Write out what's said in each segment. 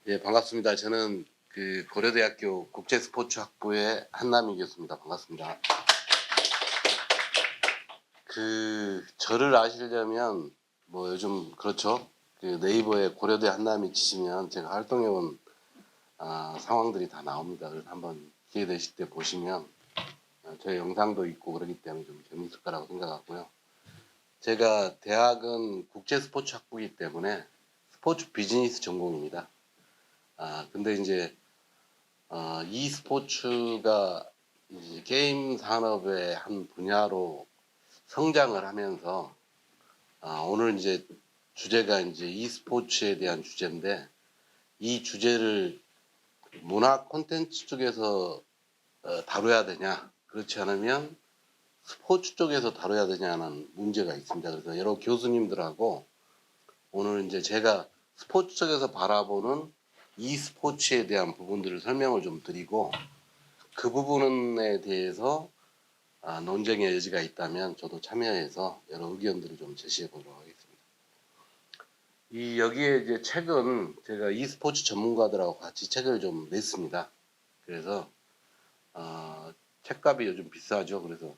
예, 반갑습니다. 저는 고려대학교 국제스포츠학부의 한남희 교수입니다. 반갑습니다. 저를 아시려면 뭐 요즘 그렇죠. 네이버에 고려대 한남희 치시면 제가 활동해온 상황들이 다 나옵니다. 그래서 한번 기회 되실 때 보시면 저의 영상도 있고 그러기 때문에 좀 재밌을 거라고 생각하고요. 제가 대학은 국제스포츠학부이기 때문에 스포츠 비즈니스 전공입니다. 근데 이제 e스포츠가 이제 게임 산업의 한 분야로 성장을 하면서 오늘 이제 주제가 이제 e스포츠에 대한 주제인데, 이 주제를 문화 콘텐츠 쪽에서 다뤄야 되냐, 그렇지 않으면 스포츠 쪽에서 다뤄야 되냐는 문제가 있습니다. 그래서 여러 교수님들하고 오늘 이제 제가 스포츠 쪽에서 바라보는 e스포츠에 대한 부분들을 설명을 좀 드리고, 그 부분에 대해서 논쟁의 여지가 있다면 저도 참여해서 여러 의견들을 좀 제시해 보도록 하겠습니다. 여기에 이제 책은 제가 e스포츠 전문가들하고 같이 책을 좀 냈습니다. 그래서 책값이 요즘 비싸죠. 그래서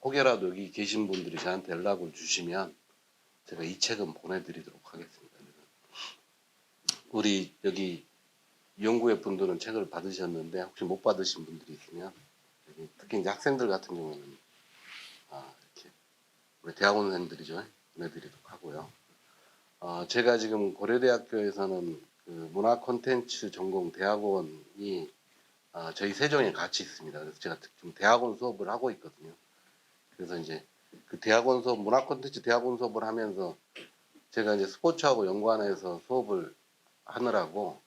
혹여라도 여기 계신 분들이 저한테 연락을 주시면 제가 이 책은 보내드리도록 하겠습니다. 그래서 우리 여기 연구회 분들은 책을 받으셨는데 혹시 못 받으신 분들이 있으면, 특히 이제 학생들 같은 경우는 이렇게 우리 대학원생들이죠, 보내드리도록 하고요. 제가 지금 고려대학교에서는 문화 콘텐츠 전공 대학원이 저희 세종에 같이 있습니다. 그래서 제가 지금 대학원 수업을 하고 있거든요. 그래서 이제 그 대학원 수업, 문화 콘텐츠 대학원 수업을 하면서 제가 이제 스포츠하고 연관해서 수업을 하느라고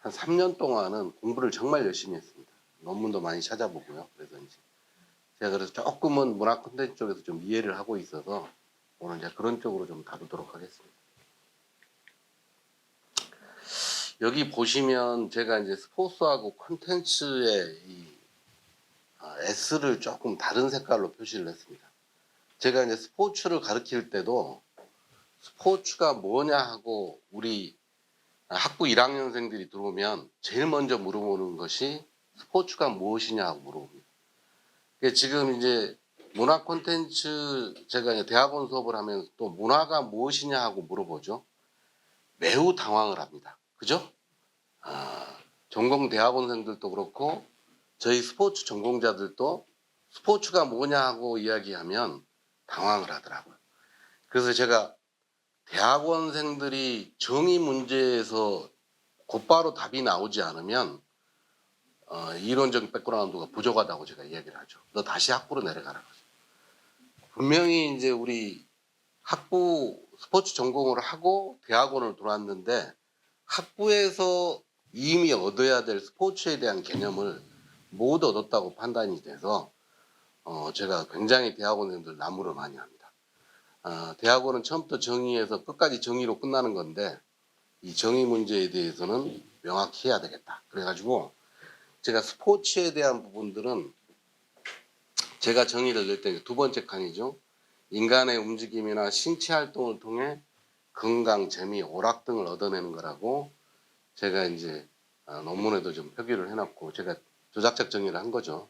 한 3년 동안은 공부를 정말 열심히 했습니다. 논문도 많이 찾아보고요. 그래서 이제 제가 그래서 조금은 문화 콘텐츠 쪽에서 좀 이해를 하고 있어서 오늘 이제 그런 쪽으로 좀 다루도록 하겠습니다. 여기 보시면 제가 이제 스포츠하고 콘텐츠의 S를 조금 다른 색깔로 표시를 했습니다. 제가 이제 스포츠를 가르칠 때도 스포츠가 뭐냐 하고 우리 학부 1학년생들이 들어오면 제일 먼저 물어보는 것이 스포츠가 무엇이냐 하고 물어봅니다. 지금 이제 문화 콘텐츠, 제가 이제 대학원 수업을 하면서 또 문화가 무엇이냐 하고 물어보죠. 매우 당황을 합니다. 그죠? 전공 대학원생들도 그렇고 저희 스포츠 전공자들도 스포츠가 뭐냐 하고 이야기하면 당황을 하더라고요. 그래서 제가 대학원생들이 정의 문제에서 곧바로 답이 나오지 않으면 이론적 백그라운드가 부족하다고 제가 이야기를 하죠. 너 다시 학부로 내려가라고. 분명히 이제 우리 학부 스포츠 전공을 하고 대학원을 들어왔는데 학부에서 이미 얻어야 될 스포츠에 대한 개념을 못 얻었다고 판단이 돼서 제가 굉장히 대학원생들 나무를 많이 합니다. 대학원은 처음부터 정의해서 끝까지 정의로 끝나는 건데 이 정의 문제에 대해서는 명확히 해야 되겠다. 그래가지고 제가 스포츠에 대한 부분들은 제가 정의를 낼 때 두 번째 칸이죠. 인간의 움직임이나 신체 활동을 통해 건강, 재미, 오락 등을 얻어내는 거라고 제가 이제 논문에도 좀 표기를 해놨고 제가 조작적 정의를 한 거죠.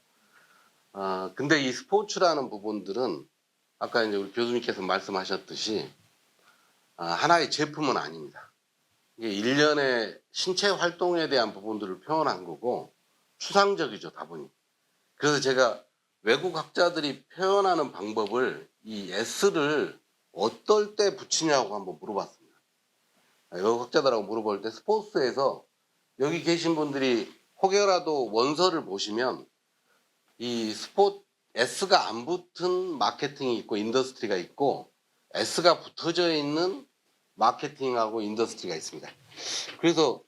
근데 이 스포츠라는 부분들은 아까 이제 우리 교수님께서 말씀하셨듯이 하나의 제품은 아닙니다. 이게 일련의 신체 활동에 대한 부분들을 표현한 거고 추상적이죠, 다분히. 그래서 제가 외국 학자들이 표현하는 방법을 이 S를 어떨 때 붙이냐고 한번 물어봤습니다. 외국 학자들하고 물어볼 때 스포츠에서 여기 계신 분들이 혹여라도 원서를 보시면 이 스포츠 S가 안 붙은 마케팅이 있고 인더스트리가 있고 S가 붙어져 있는 마케팅하고 인더스트리가 있습니다. 그래서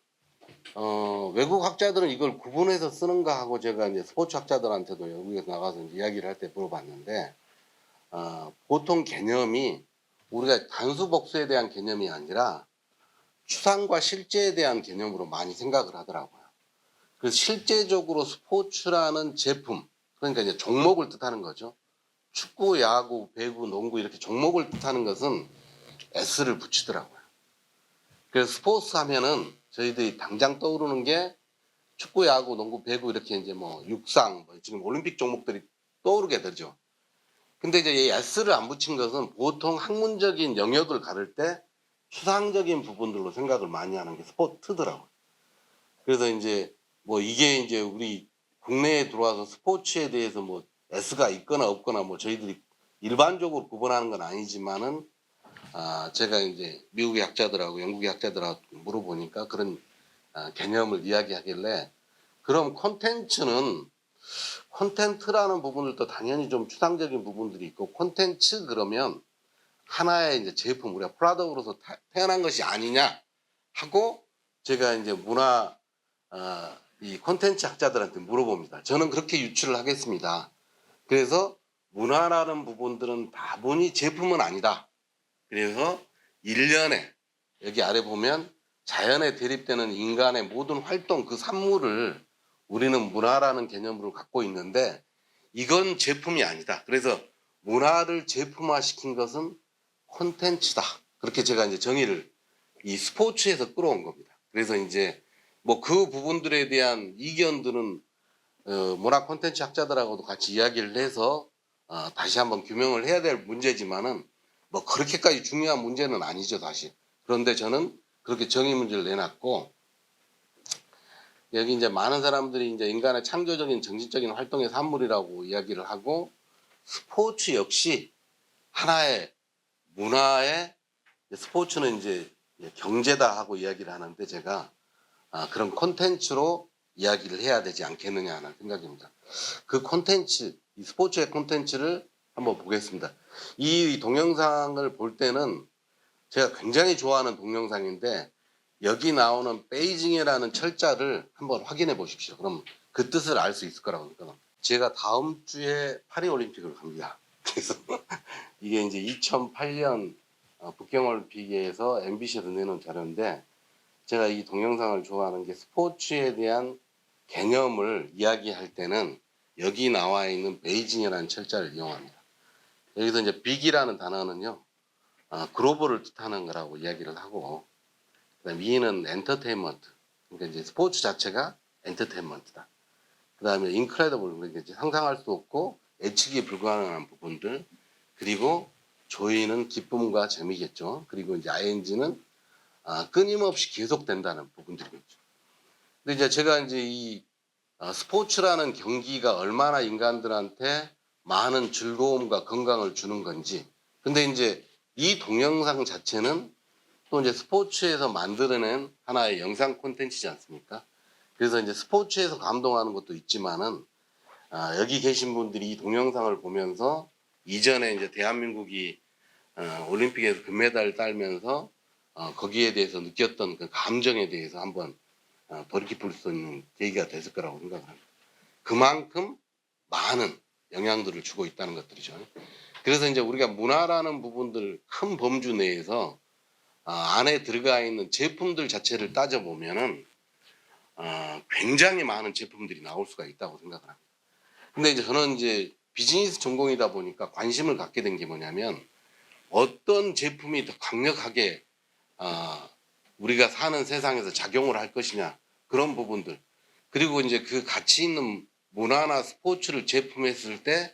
외국 학자들은 이걸 구분해서 쓰는가 하고 제가 이제 스포츠 학자들한테도 외국에서 나가서 이야기를 할 때 물어봤는데 보통 개념이 우리가 단수 복수에 대한 개념이 아니라 추상과 실제에 대한 개념으로 많이 생각을 하더라고요. 그래서 실제적으로 스포츠라는 제품, 그러니까 이제 종목을 뜻하는 거죠. 축구, 야구, 배구, 농구 이렇게 종목을 뜻하는 것은 S를 붙이더라고요. 그래서 스포츠 하면은 저희들이 당장 떠오르는 게 축구, 야구, 농구, 배구 이렇게 이제 뭐 육상, 뭐 지금 올림픽 종목들이 떠오르게 되죠. 근데 이제 이 S를 안 붙인 것은 보통 학문적인 영역을 가를 때 추상적인 부분들로 생각을 많이 하는 게 스포츠더라고요. 그래서 이제 뭐 이게 이제 우리 국내에 들어와서 스포츠에 대해서 뭐 S가 있거나 없거나 뭐 저희들이 일반적으로 구분하는 건 아니지만은 제가 이제 미국의 학자들하고 영국의 학자들하고 물어보니까 그런 개념을 이야기하길래 그럼 콘텐츠라는 부분들도 당연히 좀 추상적인 부분들이 있고 콘텐츠 그러면 하나의 이제 제품 우리가 프로덕트로서 태어난 것이 아니냐 하고 제가 이제 이 콘텐츠 학자들한테 물어봅니다. 저는 그렇게 유추를 하겠습니다. 그래서 문화라는 부분들은 다분히 제품은 아니다. 그래서 일련의 여기 아래 보면 자연에 대립되는 인간의 모든 활동 그 산물을 우리는 문화라는 개념으로 갖고 있는데 이건 제품이 아니다. 그래서 문화를 제품화시킨 것은 콘텐츠다. 그렇게 제가 이제 정의를 이 스포츠에서 끌어온 겁니다. 그래서 이제 뭐 그 부분들에 대한 이견들은 문화 콘텐츠 학자들하고도 같이 이야기를 해서 다시 한번 규명을 해야 될 문제지만은 뭐 그렇게까지 중요한 문제는 아니죠, 사실. 그런데 저는 그렇게 정의 문제를 내놨고 여기 이제 많은 사람들이 이제 인간의 창조적인 정신적인 활동의 산물이라고 이야기를 하고 스포츠 역시 하나의 문화의 스포츠는 이제 경제다 하고 이야기를 하는데 제가 그런 콘텐츠로 이야기를 해야 되지 않겠느냐 하는 생각입니다. 그 콘텐츠, 이 스포츠의 콘텐츠를 한번 보겠습니다. 이 동영상을 볼 때는 제가 굉장히 좋아하는 동영상인데 여기 나오는 베이징이라는 철자를 한번 확인해 보십시오. 그럼 그 뜻을 알 수 있을 거라고 생각합니다. 제가 다음 주에 파리올림픽을 갑니다. 그래서 이게 이제 2008년 북경올림픽에서 MBC에서 내놓은 자료인데 제가 이 동영상을 좋아하는 게 스포츠에 대한 개념을 이야기할 때는 여기 나와 있는 베이징이라는 철자를 이용합니다. 여기서 이제 빅이라는 단어는요, 글로벌을 뜻하는 거라고 이야기를 하고, 그다음 E는 엔터테인먼트, 그러니까 이제 스포츠 자체가 엔터테인먼트다. 그다음에 인크레더블, 그러니까 이제 상상할 수 없고 예측이 불가능한 부분들, 그리고 조이는 기쁨과 재미겠죠. 그리고 이제 ing는 끊임없이 계속된다는 부분들이겠죠. 근데 이제 제가 이제 이 스포츠라는 경기가 얼마나 인간들한테 많은 즐거움과 건강을 주는 건지. 근데 이제 이 동영상 자체는 또 이제 스포츠에서 만들어낸 하나의 영상 콘텐츠지 않습니까? 그래서 이제 스포츠에서 감동하는 것도 있지만은 여기 계신 분들이 이 동영상을 보면서 이전에 이제 대한민국이 올림픽에서 금메달을 따면서 거기에 대해서 느꼈던 그 감정에 대해서 한번 돌이킬 수 있는 계기가 됐을 거라고 생각합니다. 그만큼 많은 영향들을 주고 있다는 것들이죠. 그래서 이제 우리가 문화라는 부분들 큰 범주 내에서 안에 들어가 있는 제품들 자체를 따져보면은 굉장히 많은 제품들이 나올 수가 있다고 생각을 합니다. 근데 이제 저는 이제 비즈니스 전공이다 보니까 관심을 갖게 된 게 뭐냐면 어떤 제품이 더 강력하게 우리가 사는 세상에서 작용을 할 것이냐 그런 부분들 그리고 이제 그 가치 있는 문화나 스포츠를 제품했을 때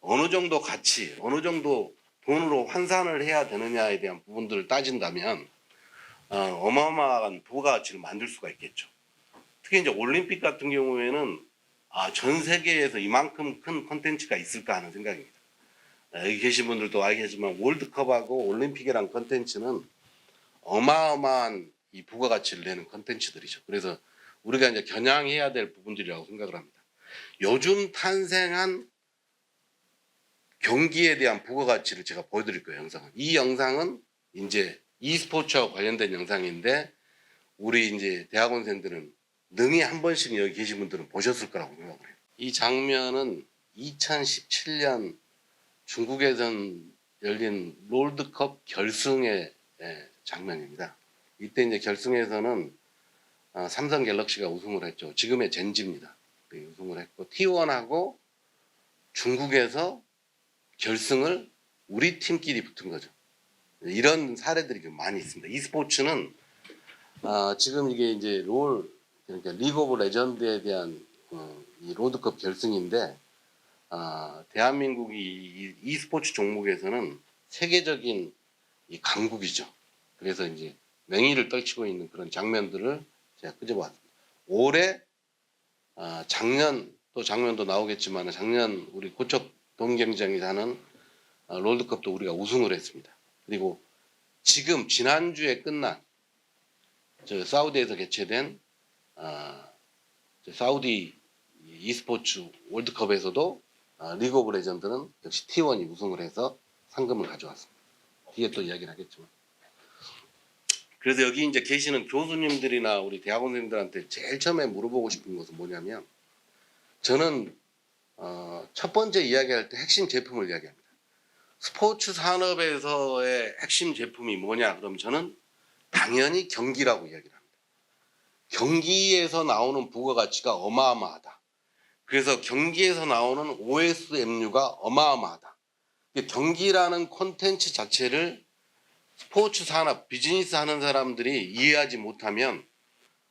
어느 정도 가치 어느 정도 돈으로 환산을 해야 되느냐에 대한 부분들을 따진다면 어마어마한 부가가치를 만들 수가 있겠죠. 특히 이제 올림픽 같은 경우에는 전 세계에서 이만큼 큰 콘텐츠가 있을까 하는 생각입니다. 여기 계신 분들도 알겠지만 월드컵하고 올림픽이란 콘텐츠는 어마어마한 이 부가가치를 내는 콘텐츠들이죠. 그래서 우리가 이제 겨냥해야 될 부분들이라고 생각을 합니다. 요즘 탄생한 경기에 대한 부가가치를 제가 보여드릴 거예요, 영상은. 이 영상은 이제 e스포츠와 관련된 영상인데 우리 이제 대학원생들은 능히 한 번씩 여기 계신 분들은 보셨을 거라고 생각을 해요. 이 장면은 2017년 중국에서 열린 롤드컵 결승의 장면입니다. 이때 이제 결승에서는 삼성 갤럭시가 우승을 했죠. 지금의 젠지입니다. 우승을 했고 T1하고 중국에서 결승을 우리 팀끼리 붙은 거죠. 이런 사례들이 많이 있습니다. e스포츠는 지금 이게 이제 그러니까 리그 오브 레전드에 대한 이 롤드컵 결승인데 대한민국이 이 e스포츠 종목에서는 세계적인 이 강국이죠. 그래서 이제 맹위를 떨치고 있는 그런 장면들을 제가 끄집어왔습니다. 올해 작년도 나오겠지만 작년 우리 고척 돔경기장에서 하는 롤드컵도 우리가 우승을 했습니다. 그리고 지금 지난주에 끝난 사우디에서 개최된 사우디 e스포츠 월드컵에서도 리그 오브 레전드는 역시 T1이 우승을 해서 상금을 가져왔습니다. 뒤에 또 이야기를 하겠지만. 그래서 여기 이제 계시는 교수님들이나 우리 대학원생들한테 제일 처음에 물어보고 싶은 것은 뭐냐면 저는 첫 번째 이야기할 때 핵심 제품을 이야기합니다. 스포츠 산업에서의 핵심 제품이 뭐냐? 그럼 저는 당연히 경기라고 이야기를 합니다. 경기에서 나오는 부가가치가 어마어마하다. 그래서 경기에서 나오는 OSMU가 어마어마하다. 경기라는 콘텐츠 자체를 스포츠 산업, 비즈니스 하는 사람들이 이해하지 못하면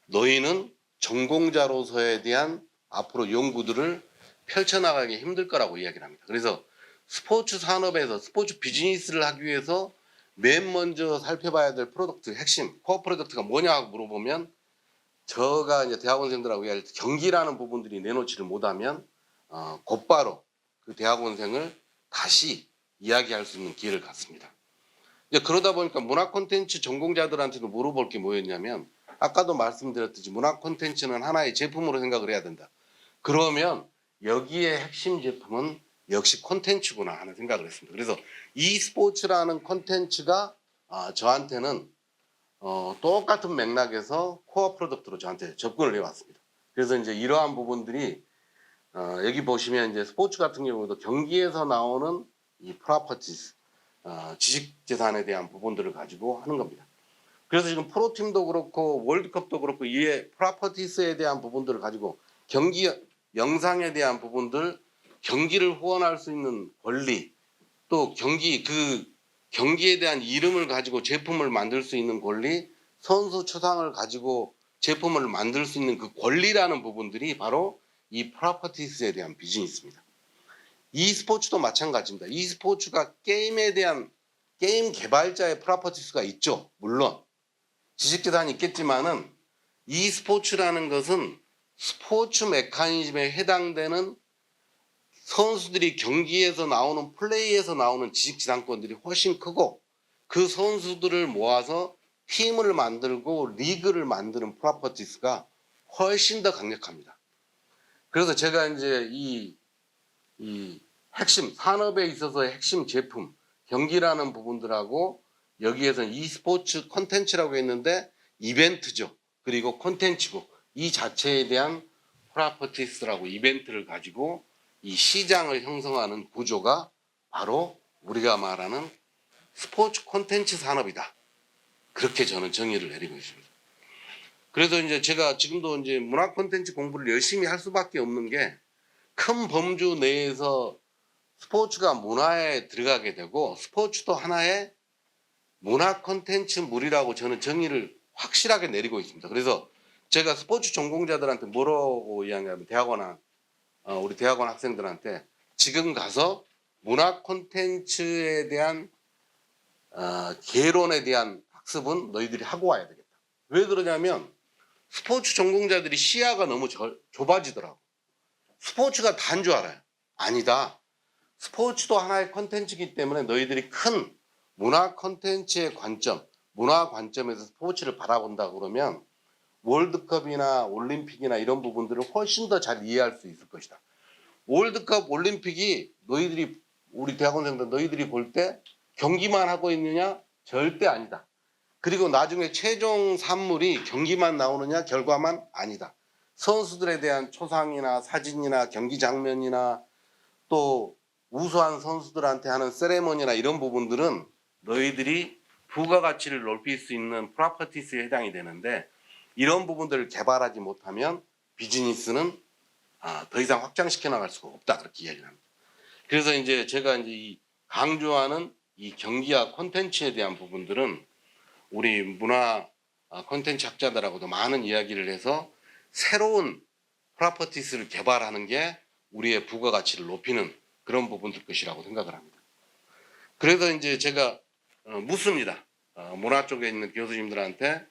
너희는 전공자로서에 대한 앞으로 연구들을 펼쳐나가기 힘들 거라고 이야기를 합니다. 그래서 스포츠 산업에서 스포츠 비즈니스를 하기 위해서 맨 먼저 살펴봐야 될 프로덕트, 핵심, 코어 프로덕트가 뭐냐고 물어보면 저가 이제 대학원생들하고 이야기할 때 경기라는 부분들이 내놓지를 못하면 곧바로 그 대학원생을 다시 이야기할 수 있는 기회를 갖습니다. 이제 그러다 보니까 문화 콘텐츠 전공자들한테도 물어볼 게 뭐였냐면 아까도 말씀드렸듯이 문화 콘텐츠는 하나의 제품으로 생각을 해야 된다. 그러면 여기에 핵심 제품은 역시 콘텐츠구나 하는 생각을 했습니다. 그래서 e스포츠라는 콘텐츠가 저한테는 똑같은 맥락에서 코어 프로덕트로 저한테 접근을 해왔습니다. 그래서 이제 이러한 부분들이 여기 보시면 이제 스포츠 같은 경우도 경기에서 나오는 이 프로퍼티스, 지식재산에 대한 부분들을 가지고 하는 겁니다. 그래서 지금 프로팀도 그렇고 월드컵도 그렇고 이에 프로퍼티스에 대한 부분들을 가지고 경기 영상에 대한 부분들, 경기를 후원할 수 있는 권리, 또 경기에 대한 이름을 가지고 제품을 만들 수 있는 권리, 선수 추상을 가지고 제품을 만들 수 있는 그 권리라는 부분들이 바로 이 프로퍼티스에 대한 비즈니스입니다. e스포츠도 마찬가지입니다. e스포츠가 게임에 대한 게임 개발자의 프로퍼티스가 있죠. 물론 지식재산이 있겠지만은 e스포츠라는 것은 스포츠 메커니즘에 해당되는 선수들이 경기에서 나오는 플레이에서 나오는 지식재산권들이 훨씬 크고 그 선수들을 모아서 팀을 만들고 리그를 만드는 프로퍼티스가 훨씬 더 강력합니다. 그래서 제가 이제 이 핵심 산업에 있어서의 핵심 제품 경기라는 부분들하고 여기에서는 e스포츠 콘텐츠라고 했는데 이벤트죠. 그리고 콘텐츠고 이 자체에 대한 프로퍼티스라고 이벤트를 가지고 이 시장을 형성하는 구조가 바로 우리가 말하는 스포츠 콘텐츠 산업이다. 그렇게 저는 정의를 내리고 있습니다. 그래서 이제 제가 지금도 이제 문화 콘텐츠 공부를 열심히 할 수밖에 없는 게 큰 범주 내에서 스포츠가 문화에 들어가게 되고 스포츠도 하나의 문화 콘텐츠물이라고 저는 정의를 확실하게 내리고 있습니다. 그래서 제가 스포츠 전공자들한테 뭐라고 이야기하면 우리 대학원 학생들한테 지금 가서 문화 콘텐츠에 대한 개론에 대한 학습은 너희들이 하고 와야 되겠다. 왜 그러냐면 스포츠 전공자들이 시야가 너무 좁아지더라고. 스포츠가 다인 줄 알아요. 아니다. 스포츠도 하나의 콘텐츠이기 때문에 너희들이 큰 문화 콘텐츠의 관점, 문화 관점에서 스포츠를 바라본다 그러면 월드컵이나 올림픽이나 이런 부분들을 훨씬 더 잘 이해할 수 있을 것이다. 월드컵, 올림픽이 우리 대학원생들 너희들이 볼 때 경기만 하고 있느냐? 절대 아니다. 그리고 나중에 최종 산물이 경기만 나오느냐? 결과만 아니다. 선수들에 대한 초상이나 사진이나 경기 장면이나 또 우수한 선수들한테 하는 세레머니나 이런 부분들은 너희들이 부가가치를 높일 수 있는 프로퍼티스에 해당이 되는데 이런 부분들을 개발하지 못하면 비즈니스는 더 이상 확장시켜 나갈 수가 없다. 그렇게 이야기를 합니다. 그래서 이제 제가 이제 강조하는 이 경기와 콘텐츠에 대한 부분들은 우리 문화 콘텐츠 학자들하고도 많은 이야기를 해서 새로운 프로퍼티스를 개발하는 게 우리의 부가가치를 높이는 그런 부분일 것이라고 생각을 합니다. 그래서 이제 제가 묻습니다. 문화 쪽에 있는 교수님들한테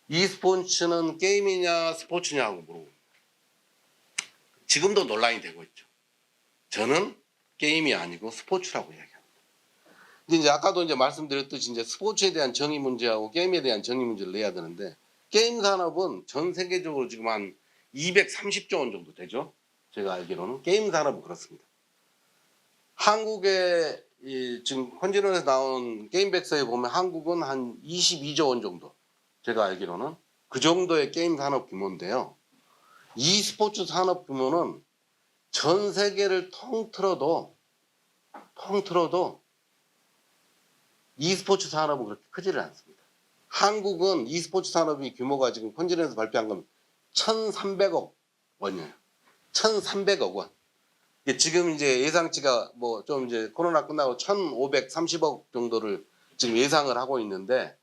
e스포츠는 게임이냐 스포츠냐 하고 물어봅니다. 지금도 논란이 되고 있죠. 저는 게임이 아니고 스포츠라고 이야기합니다. 근데 이제 아까도 이제 말씀드렸듯이 이제 스포츠에 대한 정의 문제하고 게임에 대한 정의 문제를 내야 되는데 게임 산업은 전 세계적으로 지금 한 230조 원 정도 되죠. 제가 알기로는 게임 산업은 그렇습니다. 한국의 지금 헌진원에서 나온 게임백서에 보면 한국은 한 22조 원 정도 제가 알기로는 그 정도의 게임 산업 규모인데요. e스포츠 산업 규모는 전 세계를 통틀어도 e스포츠 산업은 그렇게 크지를 않습니다. 한국은 e스포츠 산업이 규모가 지금 헌진원에서 발표한 건 1,300억 원이에요. 1,300억 원. 지금 이제 예상치가 뭐 좀 이제 코로나 끝나고 1,530억 정도를 지금 예상을 하고 있는데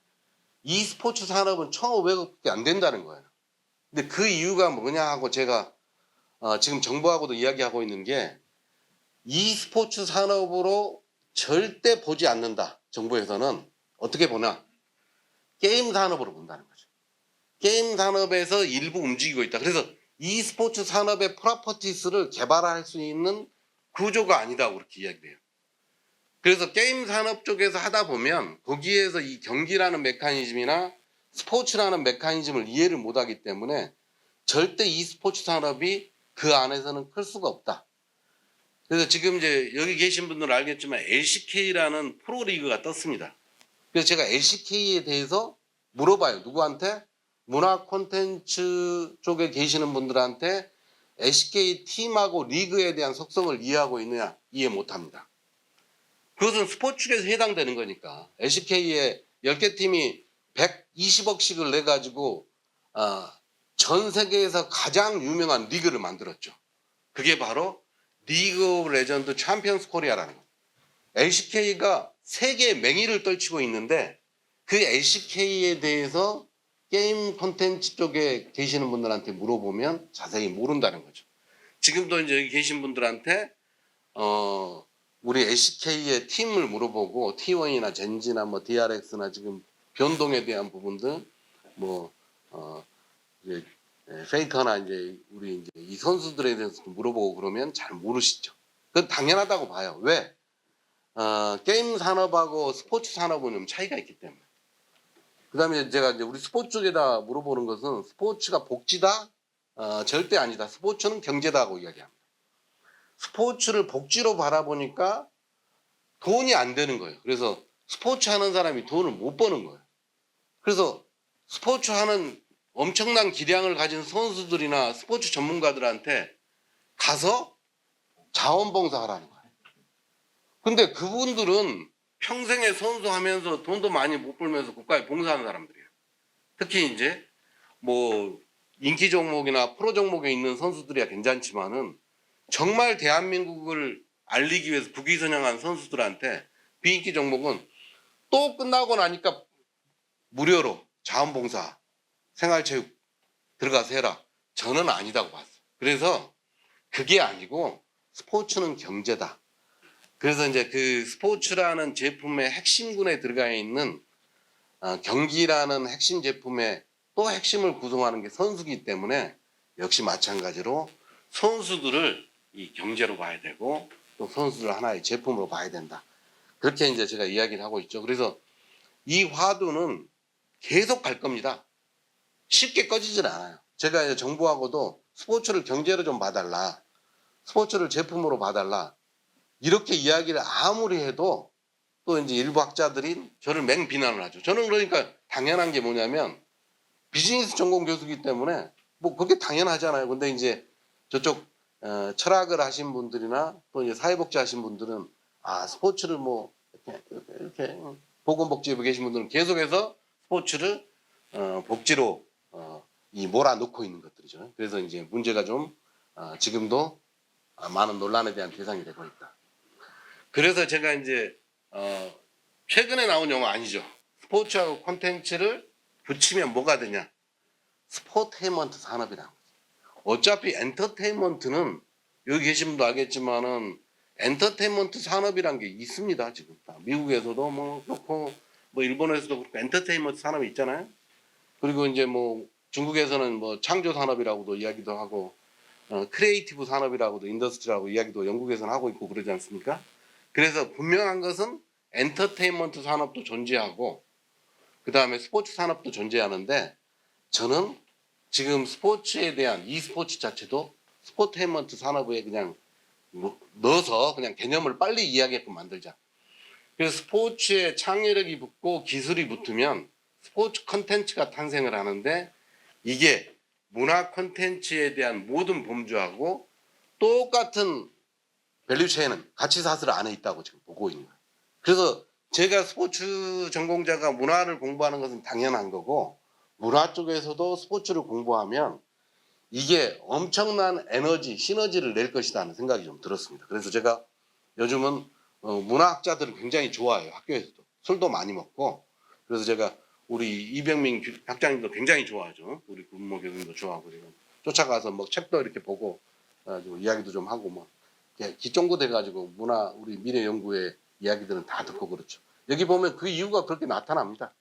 e스포츠 산업은 1,500억밖에 안 된다는 거예요. 근데 그 이유가 뭐냐 하고 제가 지금 정부하고도 이야기하고 있는 게 e스포츠 산업으로 절대 보지 않는다. 정부에서는 어떻게 보나 게임 산업으로 본다는 거죠. 게임 산업에서 일부 움직이고 있다. 그래서 e스포츠 산업의 프로퍼티스를 개발할 수 있는 구조가 아니다고 그렇게 이야기해요. 그래서 게임 산업 쪽에서 하다 보면 거기에서 이 경기라는 메커니즘이나 스포츠라는 메커니즘을 이해를 못하기 때문에 절대 e스포츠 산업이 그 안에서는 클 수가 없다. 그래서 지금 이제 여기 계신 분들은 알겠지만 LCK라는 프로리그가 떴습니다. 그래서 제가 LCK에 대해서 물어봐요. 누구한테? 문화 콘텐츠 쪽에 계시는 분들한테 LCK 팀하고 리그에 대한 속성을 이해하고 있느냐? 이해 못합니다. 그것은 스포츠 쪽에서 해당되는 거니까 LCK에 10개 팀이 120억씩을 내가지고 전 세계에서 가장 유명한 리그를 만들었죠. 그게 바로 리그 오브 레전드 챔피언스 코리아라는 거예요. LCK가 세계의 맹위를 떨치고 있는데 그 LCK에 대해서 게임 콘텐츠 쪽에 계시는 분들한테 물어보면 자세히 모른다는 거죠. 지금도 이제 여기 계신 분들한테 우리 LCK의 팀을 물어보고 T1이나 젠지나 뭐 DRX나 지금 변동에 대한 부분들 이제 페이커나 이제 우리 이제 이 선수들에 대해서 물어보고 그러면 잘 모르시죠. 그건 당연하다고 봐요. 왜? 게임 산업하고 스포츠 산업은 좀 차이가 있기 때문에. 그 다음에 제가 이제 우리 스포츠 쪽에다 물어보는 것은 스포츠가 복지다? 절대 아니다. 스포츠는 경제다고 이야기합니다. 스포츠를 복지로 바라보니까 돈이 안 되는 거예요. 그래서 스포츠 하는 사람이 돈을 못 버는 거예요. 그래서 스포츠 하는 엄청난 기량을 가진 선수들이나 스포츠 전문가들한테 가서 자원봉사하라는 거예요. 근데 그분들은 평생에 선수하면서 돈도 많이 못 벌면서 국가에 봉사하는 사람들이에요. 특히 이제 뭐 인기 종목이나 프로 종목에 있는 선수들이야 괜찮지만은 정말 대한민국을 알리기 위해서 국위선양한 선수들한테 비인기 종목은 또 끝나고 나니까 무료로 자원봉사, 생활체육 들어가서 해라. 저는 아니다고 봤어요. 그래서 그게 아니고 스포츠는 경제다. 그래서 이제 그 스포츠라는 제품의 핵심군에 들어가 있는 경기라는 핵심 제품의 또 핵심을 구성하는 게 선수이기 때문에 역시 마찬가지로 선수들을 이 경제로 봐야 되고 또 선수를 하나의 제품으로 봐야 된다. 그렇게 이제 제가 이야기를 하고 있죠. 그래서 이 화두는 계속 갈 겁니다. 쉽게 꺼지질 않아요. 제가 이제 정부하고도 스포츠를 경제로 좀 봐달라. 스포츠를 제품으로 봐달라. 이렇게 이야기를 아무리 해도 또 이제 일부 학자들이 저를 맹비난을 하죠. 저는 그러니까 당연한 게 뭐냐면 비즈니스 전공 교수이기 때문에 뭐 그게 당연하잖아요. 근데 이제 저쪽 철학을 하신 분들이나 또 이제 사회복지 하신 분들은 스포츠를 뭐 이렇게 보건복지부에 계신 분들은 계속해서 스포츠를 복지로 이 몰아넣고 있는 것들이죠. 그래서 이제 문제가 좀 지금도 많은 논란에 대한 대상이 되고 있다. 그래서 제가 이제 최근에 나온 영화 아니죠. 스포츠하고 콘텐츠를 붙이면 뭐가 되냐? 스포테인먼트 산업이라는 거죠. 어차피 엔터테인먼트는 여기 계신 분도 알겠지만은 엔터테인먼트 산업이란 게 있습니다. 지금 미국에서도 뭐 그렇고 뭐 일본에서도 그렇고 엔터테인먼트 산업이 있잖아요. 그리고 이제 뭐 중국에서는 뭐 창조 산업이라고도 이야기도 하고 크리에이티브 산업이라고도 인더스트리라고 이야기도 영국에서는 하고 있고 그러지 않습니까? 그래서 분명한 것은 엔터테인먼트 산업도 존재하고 그 다음에 스포츠 산업도 존재하는데 저는 지금 스포츠에 대한 e스포츠 자체도 스포테인먼트 산업에 그냥 넣어서 그냥 개념을 빨리 이해하게끔 만들자. 그래서 스포츠에 창의력이 붙고 기술이 붙으면 스포츠 컨텐츠가 탄생을 하는데 이게 문화 컨텐츠에 대한 모든 범주하고 똑같은 밸류체인은 가치사슬 안에 있다고 지금 보고 있는 거예요. 그래서 제가 스포츠 전공자가 문화를 공부하는 것은 당연한 거고 문화 쪽에서도 스포츠를 공부하면 이게 엄청난 에너지, 시너지를 낼 것이라는 생각이 좀 들었습니다. 그래서 제가 요즘은 문화학자들을 굉장히 좋아해요. 학교에서도. 술도 많이 먹고. 그래서 제가 우리 이병민 학장님도 굉장히 좋아하죠. 우리 군모 교수님도 좋아하고 지금 쫓아가서 뭐 책도 이렇게 보고 가지고 이야기도 좀 하고 뭐 기쫑고 돼가지고 문화 우리 미래 연구의 이야기들은 다 듣고 그렇죠. 여기 보면 그 이유가 그렇게 나타납니다.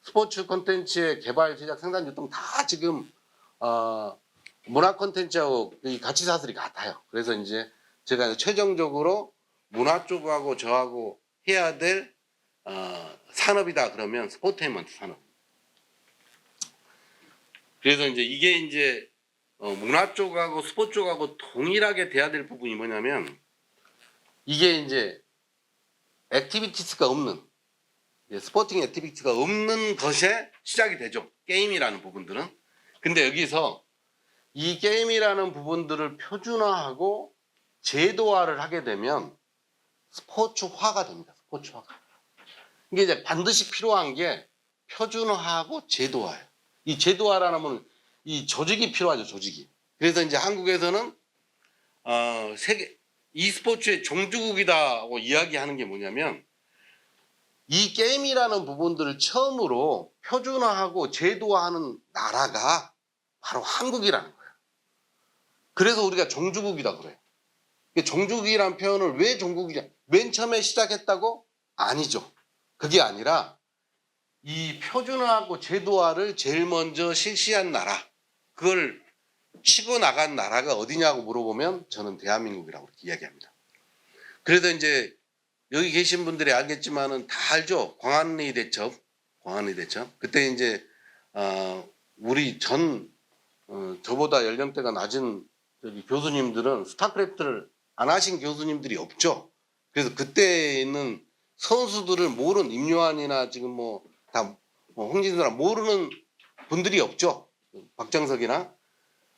스포츠 콘텐츠의 개발, 제작, 생산, 유통 다 지금 문화 콘텐츠하고 이 가치 사슬이 같아요. 그래서 이제 제가 최종적으로 문화 쪽하고 저하고 해야 될 산업이다 그러면 스포테인먼트 산업. 그래서 이제 이게 이제 문화 쪽하고 스포츠 쪽하고 동일하게 돼야 될 부분이 뭐냐면 이게 이제 액티비티스가 없는 스포팅 액티비티가 없는 것에 시작이 되죠. 게임이라는 부분들은. 근데 여기서 이 게임이라는 부분들을 표준화하고 제도화를 하게 되면 스포츠화가 됩니다. 스포츠화가. 이게 이제 반드시 필요한 게 표준화하고 제도화예요. 이 제도화라는 건 이 조직이 필요하죠. 조직이. 그래서 이제 한국에서는 세계 e스포츠의 종주국이다고 이야기하는 게 뭐냐면 이 게임이라는 부분들을 처음으로 표준화하고 제도화하는 나라가 바로 한국이라는 거예요. 그래서 우리가 종주국이다 그래요. 종주국이라는 표현을 왜 종국이냐? 맨 처음에 시작했다고? 아니죠. 그게 아니라 이 표준화하고 제도화를 제일 먼저 실시한 나라, 그걸 치고 나간 나라가 어디냐고 물어보면 저는 대한민국이라고 이렇게 이야기합니다. 그래서 이제 여기 계신 분들이 알겠지만은 다 알죠. 광안리 대첩. 그때 이제 우리 저보다 연령대가 낮은 교수님들은 스타크래프트를 안 하신 교수님들이 없죠. 그래서 그때 있는 선수들을 모르는 임요한이나 지금 뭐 다 홍진수나 모르는 분들이 없죠. 박정석이나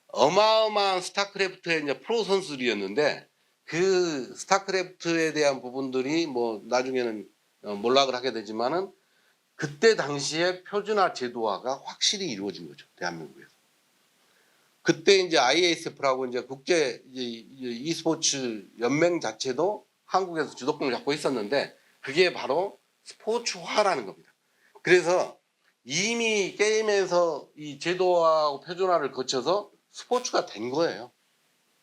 어마어마한 스타크래프트의 이제 프로 선수들이었는데 그 스타크래프트에 대한 부분들이 뭐 나중에는 몰락을 하게 되지만은 그때 당시에 표준화 제도화가 확실히 이루어진 거죠. 대한민국에서. 그때 이제 IASF라고 이제 국제 e스포츠 연맹 자체도 한국에서 주도권을 잡고 있었는데 그게 바로 스포츠화라는 겁니다. 그래서 이미 게임에서 이 제도화하고 표준화를 거쳐서 스포츠가 된 거예요.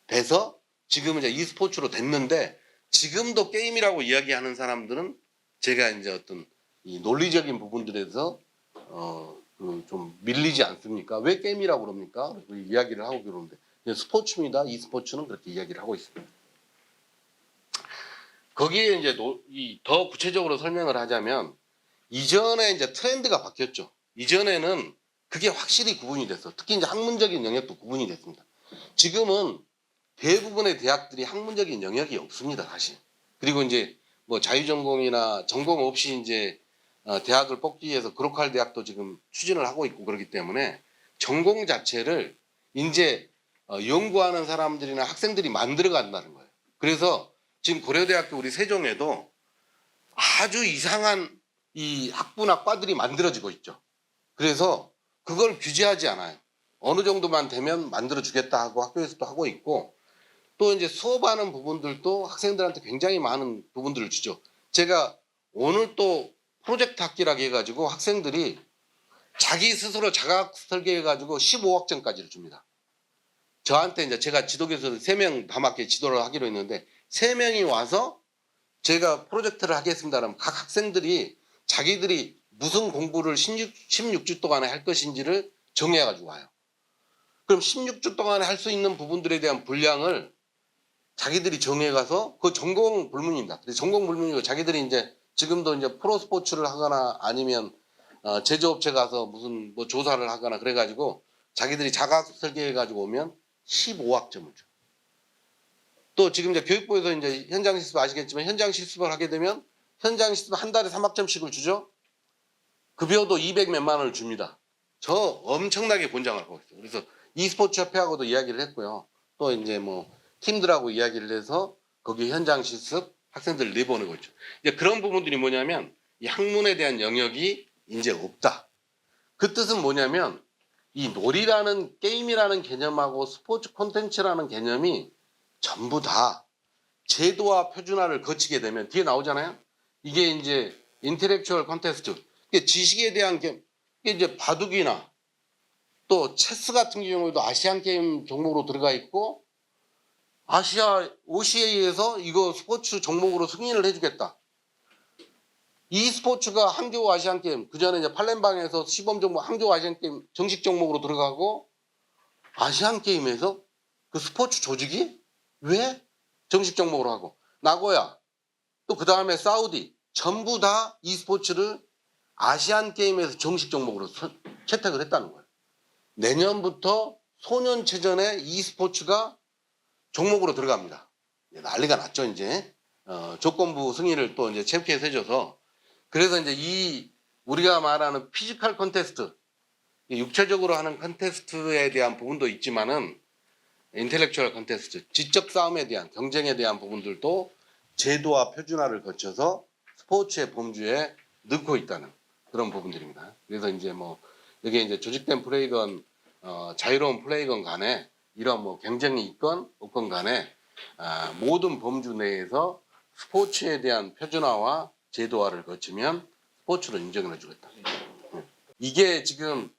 돼서 지금은 이제 e스포츠로 됐는데 지금도 게임이라고 이야기하는 사람들은 제가 이제 어떤 이 논리적인 부분들에서 좀 밀리지 않습니까? 왜 게임이라고 그럽니까? 이야기를 하고 그러는데 스포츠입니다. e스포츠는 그렇게 이야기를 하고 있습니다. 거기에 이제 더 구체적으로 설명을 하자면 이전에 이제 트렌드가 바뀌었죠. 이전에는 그게 확실히 구분이 됐어. 특히 이제 학문적인 영역도 구분이 됐습니다. 지금은 대부분의 대학들이 학문적인 영역이 없습니다, 사실. 그리고 이제 뭐 자유전공이나 전공 없이 이제 대학을 뽑기 위해서 그로컬 대학도 지금 추진을 하고 있고 그렇기 때문에 전공 자체를 이제 연구하는 사람들이나 학생들이 만들어 간다는 거예요. 그래서 지금 고려대학교 우리 세종에도 아주 이상한 이 학부나 과들이 만들어지고 있죠. 그래서 그걸 규제하지 않아요. 어느 정도만 되면 만들어 주겠다 하고 학교에서도 하고 있고 또 이제 수업하는 부분들도 학생들한테 굉장히 많은 부분들을 주죠. 제가 오늘 또 프로젝트 학기라고 해가지고 학생들이 자기 스스로 자각 설계해가지고 15학점까지를 줍니다. 저한테 이제 제가 지도교수 3명 다 맞게 지도를 하기로 했는데 3명이 와서 제가 프로젝트를 하겠습니다라면 각 학생들이 자기들이 무슨 공부를 16주 동안에 할 것인지를 정해가지고 와요. 그럼 16주 동안에 할 수 있는 부분들에 대한 분량을 자기들이 정해가서 그 전공 불문입니다. 전공 불문이고 자기들이 이제 지금도 이제 프로 스포츠를 하거나 아니면 제조업체 가서 무슨 뭐 조사를 하거나 그래가지고 자기들이 자각 설계해가지고 오면 15학점을 줘. 또 지금 이제 교육부에서 이제 현장 실습 아시겠지만 현장 실습을 하게 되면 현장 실습 한 달에 3학점씩을 주죠. 급여도 200 몇만 원을 줍니다. 저 엄청나게 권장을 하고 있어요. 그래서 e스포츠 협회하고도 이야기를 했고요. 또 이제 뭐 팀들하고 이야기를 해서 거기 현장 실습 학생들 내보내고 있죠. 이제 그런 부분들이 뭐냐면 이 학문에 대한 영역이 이제 없다. 그 뜻은 뭐냐면 이 놀이라는 게임이라는 개념하고 스포츠 콘텐츠라는 개념이 전부 다 제도화 표준화를 거치게 되면 뒤에 나오잖아요. 이게 이제 인텔렉추얼 콘테스트, 지식에 대한 이게 이제 바둑이나 또 체스 같은 경우에도 아시안 게임 종목으로 들어가 있고 아시아 OCA에서 이거 스포츠 종목으로 승인을 해주겠다. e스포츠가 항저우 아시안 게임 그 전에 이제 팔렘방에서 시범 종목 항저우 아시안 게임 정식 종목으로 들어가고 아시안 게임에서 그 스포츠 조직이 왜 정식 종목으로 하고 나고야 또 그 다음에 사우디 전부 다 e스포츠를 아시안 게임에서 정식 종목으로 채택을 했다는 거예요. 내년부터 소년체전에 e스포츠가 종목으로 들어갑니다. 난리가 났죠 이제 조건부 승인을 또 이제 체육회에서 해줘서 그래서 이제 이 우리가 말하는 피지컬 컨테스트 육체적으로 하는 컨테스트에 대한 부분도 있지만은 인텔렉추얼 컨테스트 지적 싸움에 대한 경쟁에 대한 부분들도 제도화 표준화를 거쳐서 스포츠의 범주에 넣고 있다는 그런 부분들입니다. 그래서 이제 뭐 여기에 이제 조직된 플레이건 자유로운 플레이건 간에 이런 뭐 경쟁이 있건 없건 간에 모든 범주 내에서 스포츠에 대한 표준화와 제도화를 거치면 스포츠로 인정을 해주겠다. 이게 지금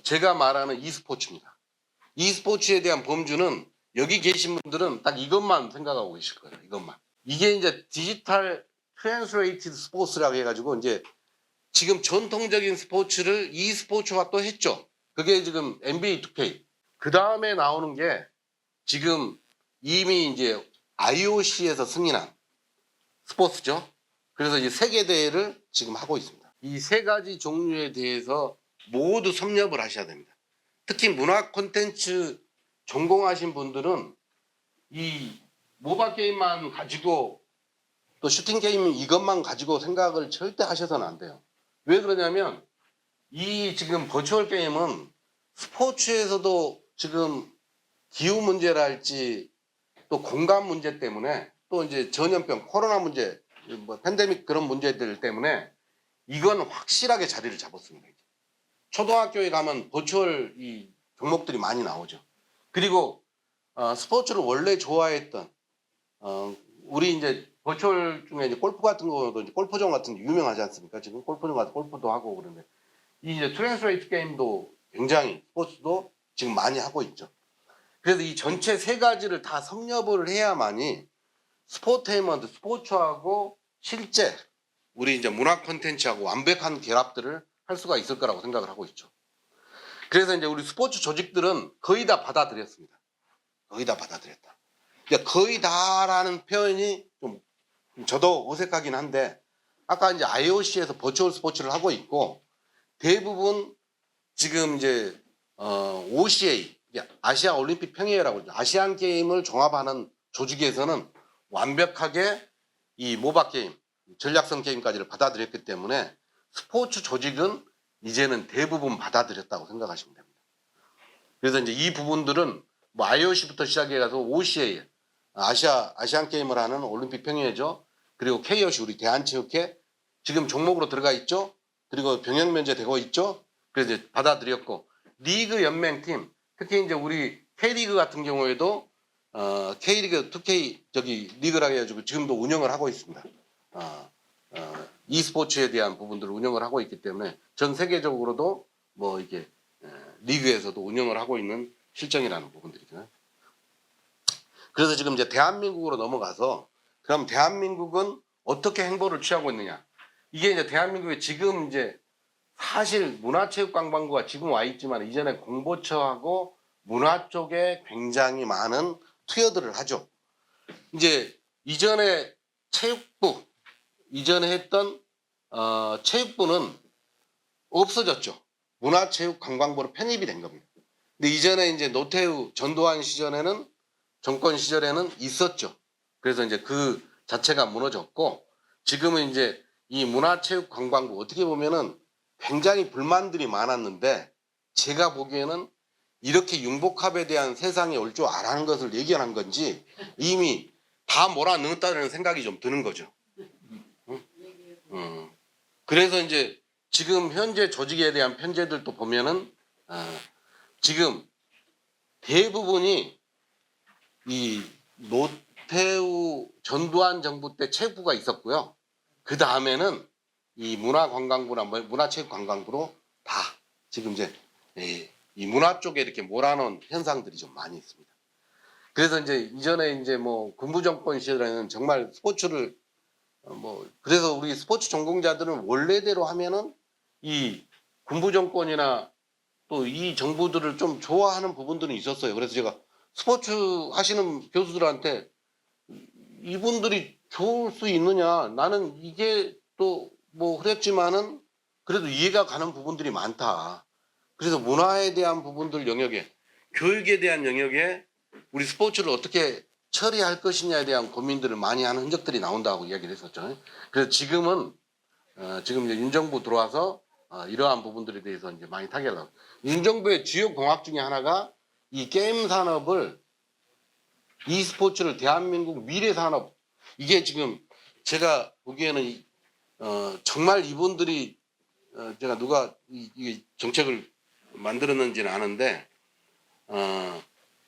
제가 말하는 e스포츠입니다. e스포츠에 대한 범주는 여기 계신 분들은 딱 이것만 생각하고 계실 거예요. 이것만. 이게 이제 디지털 트랜스레이티드 스포츠라고 해가지고 이제 지금 전통적인 스포츠를 e스포츠화 또 했죠. 그게 지금 NBA 2K. 그 다음에 나오는 게 지금 이미 이제 IOC에서 승인한 스포츠죠. 그래서 이 세계대회를 지금 하고 있습니다. 이 세 가지 종류에 대해서 모두 섭렵을 하셔야 됩니다. 특히 문화 콘텐츠 전공하신 분들은 이 모바 게임만 가지고 또 슈팅 게임 이것만 가지고 생각을 절대 하셔서는 안 돼요. 왜 그러냐면 이 지금 버추얼 게임은 스포츠에서도 지금 기후 문제랄지 또 공간 문제 때문에 또 이제 전염병 코로나 문제 뭐 팬데믹 그런 문제들 때문에 이건 확실하게 자리를 잡았습니다. 초등학교에 가면 버추얼 이 종목들이 많이 나오죠. 그리고 스포츠를 원래 좋아했던 우리 이제 버추얼 중에 이제 골프 같은 거도 이제 골프장 같은 게 유명하지 않습니까? 지금 골프장 가서 골프도 하고 그러는데 이 이제 트랜스레이트 게임도 굉장히 스포츠도 지금 많이 하고 있죠. 그래서 이 전체 세 가지를 다 섭렵을 해야만이 스포테인먼트 스포츠하고 실제 우리 이제 문화 콘텐츠하고 완벽한 결합들을 할 수가 있을 거라고 생각을 하고 있죠. 그래서 이제 우리 스포츠 조직들은 거의 다 받아들였습니다. 거의 다 받아들였다. 그러니까 거의 다라는 표현이 좀 저도 어색하긴 한데 아까 이제 IOC에서 버추얼 스포츠를 하고 있고 대부분 지금 이제 OCA 아시아 올림픽 평의회라고 하죠. 아시안 게임을 종합하는 조직에서는 완벽하게 이 모바 게임, 전략성 게임까지를 받아들였기 때문에 스포츠 조직은 이제는 대부분 받아들였다고 생각하시면 됩니다. 그래서 이제 이 부분들은 뭐 IOC부터 시작해가서 OCA, 아시안 게임을 하는 올림픽 평의회죠. 그리고 KOC 우리 대한체육회 지금 종목으로 들어가 있죠. 그리고 병역 면제되고 있죠. 그래서 이제 받아들였고 리그 연맹팀 특히 이제 우리 K리그 같은 경우에도 K리그 2K 저기 리그라 해가지고 지금도 운영을 하고 있습니다. e스포츠에 대한 부분들을 운영을 하고 있기 때문에 전 세계적으로도 뭐 이게 리그에서도 운영을 하고 있는 실정이라는 부분들이죠. 그래서 지금 이제 대한민국으로 넘어가서 그럼 대한민국은 어떻게 행보를 취하고 있느냐? 이게 이제 대한민국에 지금 이제 사실 문화체육관광부가 지금 와 있지만 이전에 공보처하고 문화 쪽에 굉장히 많은 투여들을 하죠. 이제 이전에 체육부 이전에 했던 체육부는 없어졌죠. 문화체육관광부로 편입이 된 겁니다. 근데 이전에 이제 노태우 전두환 시절에는 정권 시절에는 있었죠. 그래서 이제 그 자체가 무너졌고 지금은 이제 이 문화체육관광부 어떻게 보면은 굉장히 불만들이 많았는데 제가 보기에는 이렇게 융복합에 대한 세상이 올 줄 알아는 것을 예견한 건지 이미 다 몰아넣었다는 생각이 좀 드는 거죠. 그래서 이제 지금 현재 조직에 대한 편제들도 보면은 지금 대부분이 이 노태우 전두환 정부 때 체육부가 있었고요. 그 다음에는 이 문화관광부나 문화체육관광부로 다 지금 이제 이 문화 쪽에 이렇게 몰아넣은 현상들이 좀 많이 있습니다. 그래서 이제 이전에 이제 뭐 군부 정권 시절에는 정말 스포츠를 그래서 우리 스포츠 전공자들은 원래대로 하면은 이 군부 정권이나 또 이 정부들을 좀 좋아하는 부분들은 있었어요. 그래서 제가 스포츠 하시는 교수들한테 이분들이 좋을 수 있느냐? 나는 이게 또 뭐 그랬지만은 그래도 이해가 가는 부분들이 많다. 그래서 문화에 대한 부분들 영역에 교육에 대한 영역에 우리 스포츠를 어떻게 처리할 것이냐에 대한 고민들을 많이 하는 흔적들이 나온다고 이야기를 했었죠. 그래서 지금은 지금 이제 윤 정부 들어와서 이러한 부분들에 대해서 이제 많이 타결을 하고 윤 정부의 주요 공약 중에 하나가 이 게임 산업을 e스포츠를 대한민국 미래 산업 이게 지금 제가 보기에는 정말 이분들이 제가 누가 이 정책을 만들었는지는 아는데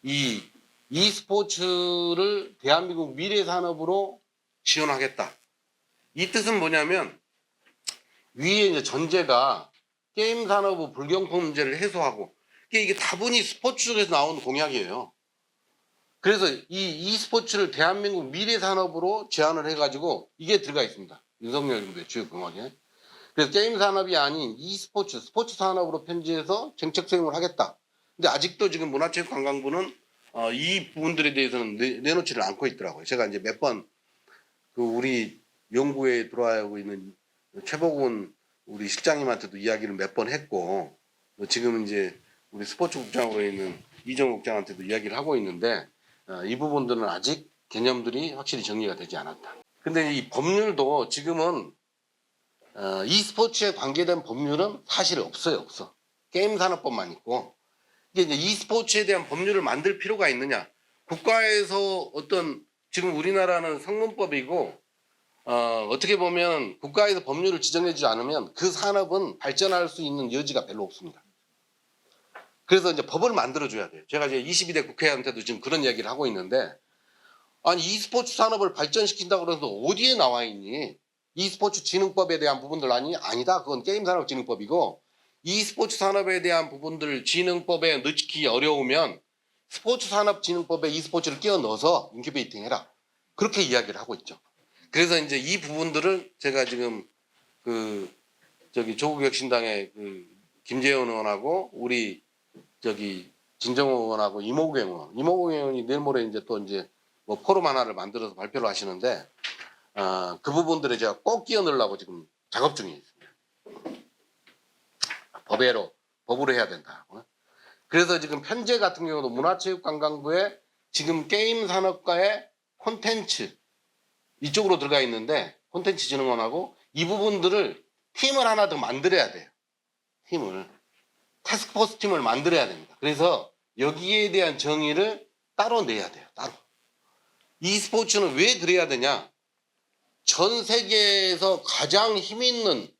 이 e스포츠를 대한민국 미래 산업으로 지원하겠다. 이 뜻은 뭐냐면 위에 이제 전제가 게임 산업의 불경품 문제를 해소하고 이게 다분히 스포츠 쪽에서 나온 공약이에요. 그래서 이 e스포츠를 대한민국 미래 산업으로 제안을 해가지고 이게 들어가 있습니다. 윤석열 정부의 주요 공약에. 그래서 게임 산업이 아닌 e스포츠, 스포츠 산업으로 편지해서 정책 수행을 하겠다. 근데 아직도 지금 문화체육관광부는 이 부분들에 대해서는 내놓지를 않고 있더라고요. 제가 이제 몇 번 그 우리 연구에 들어와고 있는 최복훈 우리 실장님한테도 이야기를 몇 번 했고 지금 이제 우리 스포츠 국장으로 있는 이정욱 국장한테도 이야기를 하고 있는데 이 부분들은 아직 개념들이 확실히 정리가 되지 않았다. 근데 이 법률도 지금은 e스포츠에 관계된 법률은 사실 없어요. 없어. 게임 산업법만 있고 이게 이제 e스포츠에 대한 법률을 만들 필요가 있느냐. 국가에서 어떤 지금 우리나라는 성문법이고 어떻게 보면 국가에서 법률을 지정해주지 않으면 그 산업은 발전할 수 있는 여지가 별로 없습니다. 그래서 이제 법을 만들어줘야 돼요. 제가 이제 22대 국회의원한테도 지금 그런 이야기를 하고 있는데 아니 e스포츠 산업을 발전시킨다고 그래서 어디에 나와 있니? e스포츠 진흥법에 대한 부분들 아니다. 그건 게임산업진흥법이고 e스포츠 산업에 대한 부분들 진흥법에 넣기 어려우면 스포츠 산업진흥법에 e스포츠를 끼워 넣어서 인큐베이팅 해라. 그렇게 이야기를 하고 있죠. 그래서 이제 이 부분들을 제가 지금 조국혁신당의 김재원 의원하고 우리 진정호 의원하고 이모경 의원이 내일 모레 이제 또 이제 뭐 포럼 하나를 만들어서 발표를 하시는데 그 부분들을 제가 꼭 끼워 넣으려고 지금 작업 중에 있습니다. 법으로 해야 된다. 그래서 지금 편제 같은 경우도 문화체육관광부에 지금 게임 산업과의 콘텐츠 이쪽으로 들어가 있는데 콘텐츠 진흥원하고 이 부분들을 팀을 하나 더 만들어야 돼요. 태스크포스 팀을 만들어야 됩니다. 그래서 여기에 대한 정의를 따로 내야 돼요. 따로. e스포츠는 왜 그래야 되냐? 전 세계에서 가장 힘있는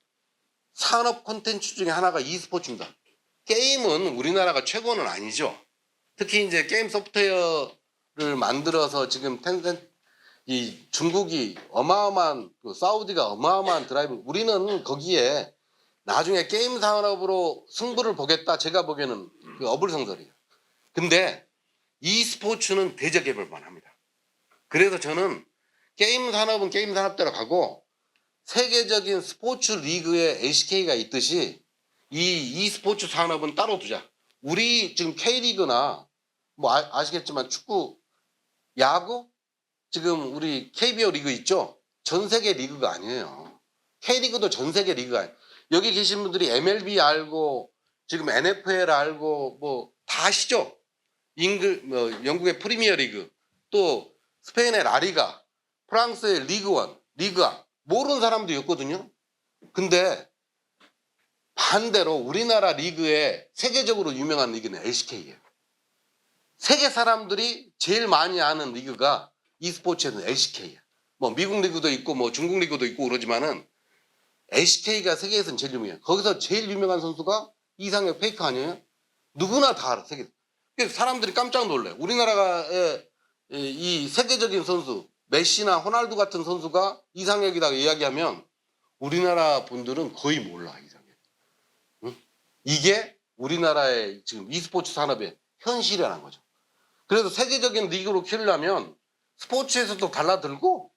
산업 콘텐츠 중에 하나가 e스포츠입니다. 게임은 우리나라가 최고는 아니죠. 특히 이제 게임 소프트웨어를 만들어서 지금 이 중국이 어마어마한 그 사우디가 어마어마한 드라이브 우리는 거기에 나중에 게임 산업으로 승부를 보겠다 제가 보기에는 그 어불성설이에요. 근데 e스포츠는 대적해볼만 합니다. 그래서 저는 게임 산업은 게임 산업대로 가고 세계적인 스포츠 리그에 LCK가 있듯이 이 e스포츠 산업은 따로 두자. 우리 지금 K리그나 뭐 아시겠지만 축구, 야구 지금 우리 KBO 리그 있죠? 전 세계 리그가 아니에요. K리그도 전 세계 리그가 아니에요. 여기 계신 분들이 MLB 알고 지금 NFL 알고 뭐 다 아시죠? 영국의 프리미어 리그, 또 스페인의 라리가, 프랑스의 리그원, 리그아 모르는 사람도 있거든요. 근데 반대로 우리나라 리그에 세계적으로 유명한 리그는 LCK예요. 세계 사람들이 제일 많이 아는 리그가 e스포츠에는 LCK예요. 뭐 미국 리그도 있고 뭐 중국 리그도 있고 그러지만은 LCK가 세계에서는 제일 유명해요. 거기서 제일 유명한 선수가 이상혁 페이커 아니에요? 누구나 다 알아. 세계. 그래서 사람들이 깜짝 놀래요. 우리나라의 이 세계적인 선수 메시나 호날두 같은 선수가 이상혁이라고 이야기하면 우리나라 분들은 거의 몰라. 이상혁. 응? 이게 우리나라의 지금 e스포츠 산업의 현실이라는 거죠. 그래서 세계적인 리그로 키우려면 스포츠에서도 달라들고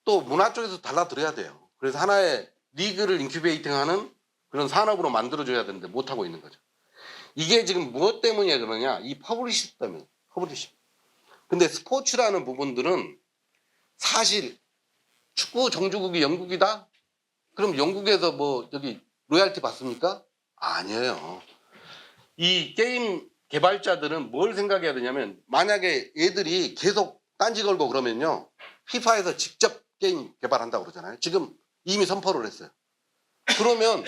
또 문화 쪽에서 달라들어야 돼요. 그래서 하나의 리그를 인큐베이팅하는 그런 산업으로 만들어줘야 되는데 못하고 있는 거죠. 이게 지금 무엇 때문에 그러냐? 이 퍼블리시 때문에. 퍼블리시. 근데 스포츠라는 부분들은 사실 축구 정주국이 영국이다? 그럼 영국에서 뭐 저기 로얄티 받습니까? 아니에요. 이 게임 개발자들은 뭘 생각해야 되냐면 만약에 얘들이 계속 딴지 걸고 그러면요. 피파에서 직접 게임 개발한다고 그러잖아요. 지금 이미 선포를 했어요. 그러면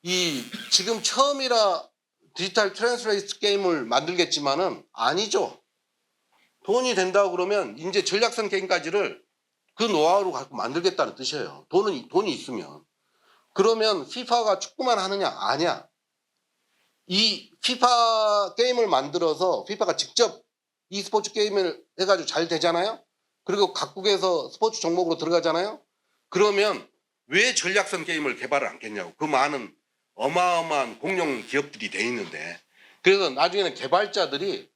이 지금 처음이라 디지털 트랜스레이스 게임을 만들겠지만은 아니죠. 돈이 된다고 그러면 이제 전략성 게임까지를 그 노하우로 갖고 만들겠다는 뜻이에요. 돈이 있으면. 그러면 피파가 축구만 하느냐? 아니야. 이 피파 게임을 만들어서 피파가 직접 e스포츠 게임을 해가지고 잘 되잖아요. 그리고 각국에서 스포츠 종목으로 들어가잖아요. 그러면 왜 전략성 게임을 개발을 않겠냐고. 그 많은 어마어마한 공룡 기업들이 돼 있는데. 그래서 나중에는 개발자들이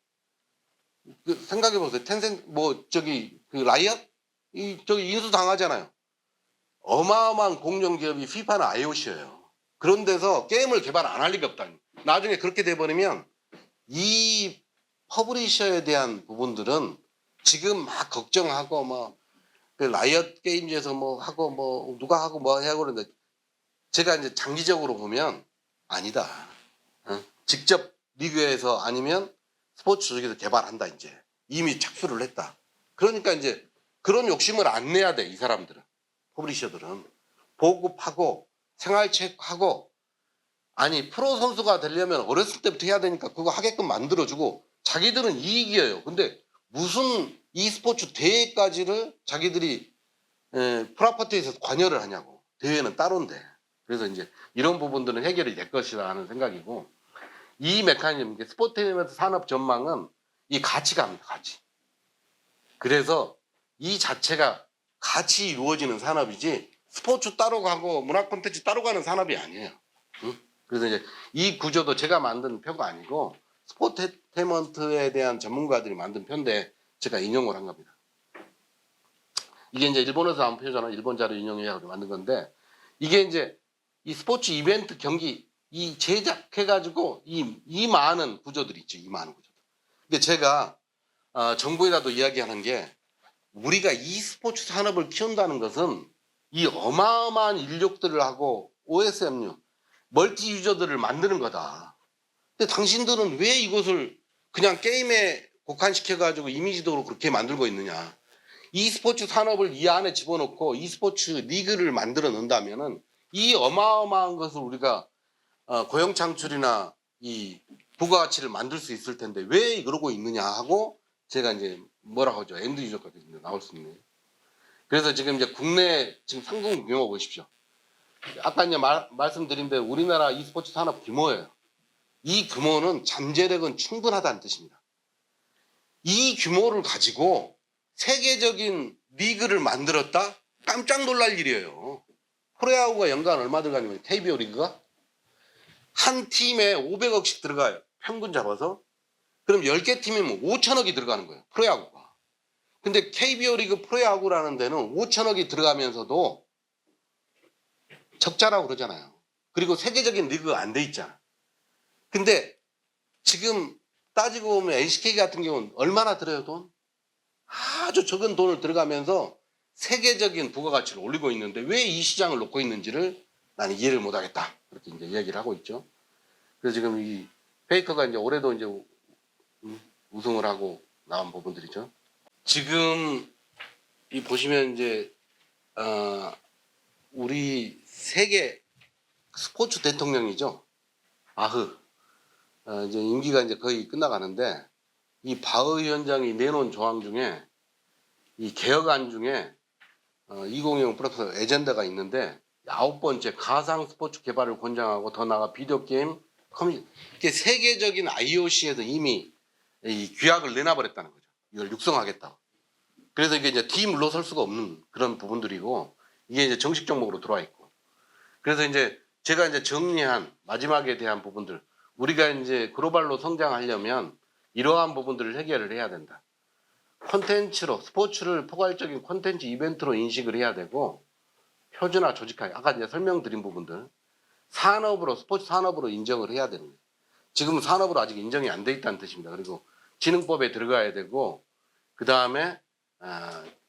생각해 보세요. 텐센 뭐 저기 그 라이엇 저기 인수 당하잖아요. 어마어마한 공룡 기업이 피파나 IOC예요. 그런 데서 게임을 개발 안 할 리가 없다. 나중에 그렇게 돼버리면 이 퍼블리셔에 대한 부분들은 지금 막 걱정하고 뭐 그 라이엇 게임즈에서 뭐 하고 뭐 누가 하고 뭐 하고 그러는데 제가 이제 장기적으로 보면 아니다. 직접 리그에서 아니면 스포츠 쪽에서 개발한다 이제 이미 착수를 했다. 그러니까 이제 그런 욕심을 안 내야 돼 이 사람들은 퍼블리셔들은 보급하고 생활체육하고 아니 프로 선수가 되려면 어렸을 때부터 해야 되니까 그거 하게끔 만들어주고 자기들은 이익이에요. 근데 무슨 e스포츠 대회까지를 자기들이 프로퍼티에서 관여를 하냐고. 대회는 따로인데. 그래서 이제 이런 부분들은 해결이 될 것이라 하는 생각이고 이 메커니즘, 스포츠먼트 산업 전망은 이 가치가 합니다. 가치. 그래서 이 자체가 같이 이루어지는 산업이지 스포츠 따로 가고 문화 콘텐츠 따로 가는 산업이 아니에요. 응? 그래서 이제 이 구조도 제가 만든 표가 아니고 스포츠먼트에 대한 전문가들이 만든 표인데 제가 인용을 한 겁니다. 이게 이제 일본에서 나온 표잖아요. 일본 자료 인용해서 만든 건데 이게 이제 이 스포츠 이벤트 경기 이 제작해가지고 이 많은 구조들이 있죠. 이 많은 구조들. 근데 제가 정부에다도 이야기하는 게 우리가 e스포츠 산업을 키운다는 것은 이 어마어마한 인력들을 하고 OSMU 멀티 유저들을 만드는 거다. 근데 당신들은 왜 이것을 그냥 게임에 국한시켜가지고 이미지적으로 그렇게 만들고 있느냐. e스포츠 산업을 이 안에 집어넣고 e스포츠 리그를 만들어 놓는다면은 이 어마어마한 것을 우리가 고용 창출이나 이 부가가치를 만들 수 있을 텐데 왜 그러고 있느냐 하고 제가 이제 뭐라고 하죠. 엔드 유저까지 나올 수 있는. 그래서 지금 이제 국내 지금 상공 규모 보십시오. 아까 이제 말씀드린 대로 우리나라 e스포츠 산업 규모예요. 이 규모는 잠재력은 충분하다는 뜻입니다. 이 규모를 가지고 세계적인 리그를 만들었다? 깜짝 놀랄 일이에요. 프로야구가 연간 얼마 들어가냐면 KBO 리그가 한 팀에 500억씩 들어가요. 평균 잡아서. 그럼 10개 팀이면 5천억이 들어가는 거예요. 프로야구가. 근데 KBO 리그 프로야구라는 데는 5천억이 들어가면서도 적자라고 그러잖아요. 그리고 세계적인 리그가 안 돼 있잖아. 근데 지금 따지고 보면 NCK 같은 경우는 얼마나 들어요, 돈? 아주 적은 돈을 들어가면서 세계적인 부가가치를 올리고 있는데 왜 이 시장을 놓고 있는지를 나는 이해를 못하겠다. 그렇게 이제 이야기를 하고 있죠. 그래서 지금 이 페이커가 이제 올해도 이제 우승을 하고 나온 부분들이죠. 지금 이 보시면 이제 우리 세계 스포츠 대통령이죠. 바흐. 이제 임기가 이제 거의 끝나가는데 이 바흐 위원장이 내놓은 조항 중에 이 개혁안 중에 2020 플러스 에젠다가 있는데 9번째 가상 스포츠 개발을 권장하고 더 나아가 비디오 게임 이게 세계적인 IOC에서 이미 이 규약을 내놔버렸다는 거죠. 이걸 육성하겠다. 그래서 이게 이제 뒤 물러설 수가 없는 그런 부분들이고 이게 이제 정식 종목으로 들어와 있고 그래서 이제 제가 이제 정리한 마지막에 대한 부분들 우리가 이제 글로벌로 성장하려면 이러한 부분들을 해결을 해야 된다. 콘텐츠로 스포츠를 포괄적인 콘텐츠 이벤트로 인식을 해야 되고 표준화 조직화해 아까 이제 설명드린 부분들 산업으로 스포츠 산업으로 인정을 해야 되는 거예요. 지금 산업으로 아직 인정이 안 돼 있다는 뜻입니다. 그리고 진흥법에 들어가야 되고 그 다음에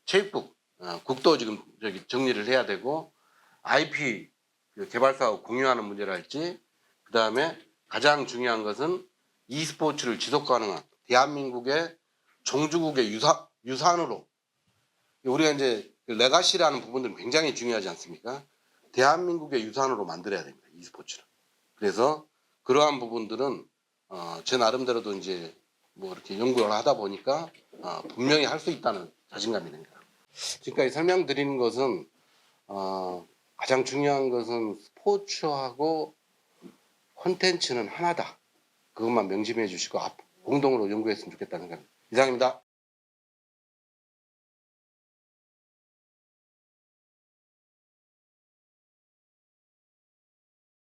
체육국 국도 지금 저기 정리를 해야 되고 IP 개발사하고 공유하는 문제랄지 그 다음에 가장 중요한 것은 e스포츠를 지속 가능한 대한민국의 종주국의 유산으로 우리가 이제 레가시라는 부분들은 굉장히 중요하지 않습니까? 대한민국의 유산으로 만들어야 됩니다. e스포츠를. 그래서 그러한 부분들은 제 나름대로도 이제 뭐 이렇게 연구를 하다 보니까 분명히 할 수 있다는 자신감이 듭니다. 지금까지 설명드리는 것은 가장 중요한 것은 스포츠하고 콘텐츠는 하나다. 그것만 명심해 주시고 공동으로 연구했으면 좋겠다는 생각입니다. 이상입니다.